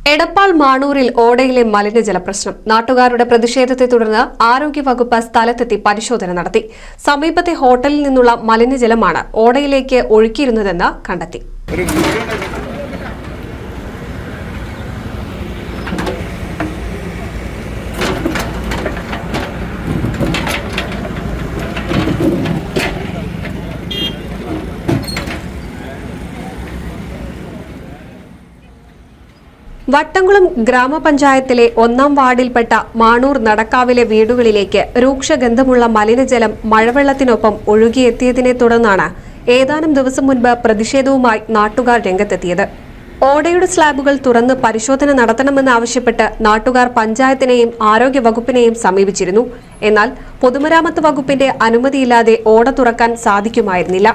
എടപ്പാൾ മാണൂരിൽ ഓടയിലെ മലിനജല പ്രശ്നം. നാട്ടുകാരുടെ പ്രതിഷേധത്തെ തുടർന്ന് ആരോഗ്യവകുപ്പ് സ്ഥലത്തെത്തി പരിശോധന നടത്തി. സമീപത്തെ ഹോട്ടലിൽ നിന്നുള്ള മലിനജലമാണ് ഓടയിലേക്ക് ഒഴുക്കിയിരുന്നതെന്ന് കണ്ടെത്തി. വട്ടംകുളം ഗ്രാമപഞ്ചായത്തിലെ 1-ാം വാർഡിൽപ്പെട്ട മാണൂർ നടക്കാവിലെ വീടുകളിലേക്ക് രൂക്ഷഗന്ധമുള്ള മലിനജലം മഴവെള്ളത്തിനൊപ്പം ഒഴുകിയെത്തിയതിനെ തുടർന്നാണ് ഏതാനും ദിവസം മുൻപ് പ്രതിഷേധവുമായി നാട്ടുകാർ രംഗത്തെത്തിയത്. ഓടയുടെ സ്ലാബുകൾ തുറന്ന് പരിശോധന നടത്തണമെന്നാവശ്യപ്പെട്ട് നാട്ടുകാർ പഞ്ചായത്തിനെയും ആരോഗ്യവകുപ്പിനെയും സമീപിച്ചിരുന്നു. എന്നാൽ പൊതുമരാമത്ത് വകുപ്പിന്റെ അനുമതിയില്ലാതെ ഓട തുറക്കാൻ സാധിക്കുമായിരുന്നില്ല.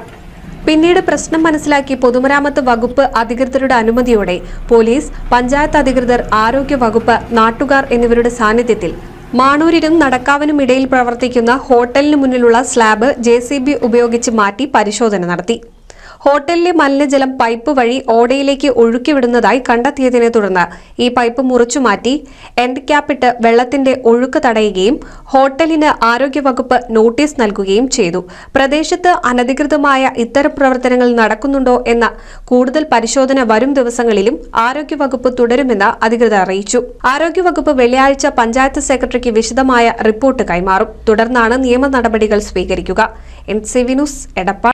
പിന്നീട് പ്രശ്നം മനസ്സിലാക്കി പൊതുമരാമത്ത് വകുപ്പ് അധികൃതരുടെ അനുമതിയോടെ പോലീസ്, പഞ്ചായത്ത് അധികൃതർ, ആരോഗ്യവകുപ്പ്, നാട്ടുകാർ എന്നിവരുടെ സാന്നിധ്യത്തിൽ മാണൂരിനും നടക്കാവിനും ഇടയിൽ പ്രവർത്തിക്കുന്ന ഹോട്ടലിന് മുന്നിലുള്ള സ്ലാബ് JCB ഉപയോഗിച്ച് മാറ്റി പരിശോധന നടത്തി. ഹോട്ടലിലെ മലിനജലം പൈപ്പ് വഴി ഓടയിലേക്ക് ഒഴുക്കിവിടുന്നതായി കണ്ടെത്തിയതിനെ തുടർന്ന് ഈ പൈപ്പ് മുറിച്ചുമാറ്റി എൻഡ് ക്യാപ്പിട്ട് വെള്ളത്തിന്റെ ഒഴുക്ക് തടയുകയും ഹോട്ടലിന് ആരോഗ്യവകുപ്പ് നോട്ടീസ് നൽകുകയും ചെയ്തു. പ്രദേശത്ത് അനധികൃതമായ ഇത്തരം പ്രവർത്തനങ്ങൾ നടക്കുന്നുണ്ടോ എന്ന കൂടുതൽ പരിശോധന വരും ദിവസങ്ങളിലും ആരോഗ്യവകുപ്പ് തുടരുമെന്ന് അധികൃതർ അറിയിച്ചു. ആരോഗ്യവകുപ്പ് വെള്ളിയാഴ്ച പഞ്ചായത്ത് സെക്രട്ടറിക്ക് വിശദമായ റിപ്പോർട്ട് കൈമാറും. തുടർന്നാണ് നിയമ നടപടികൾ സ്വീകരിക്കുക. NCV news, Edappal.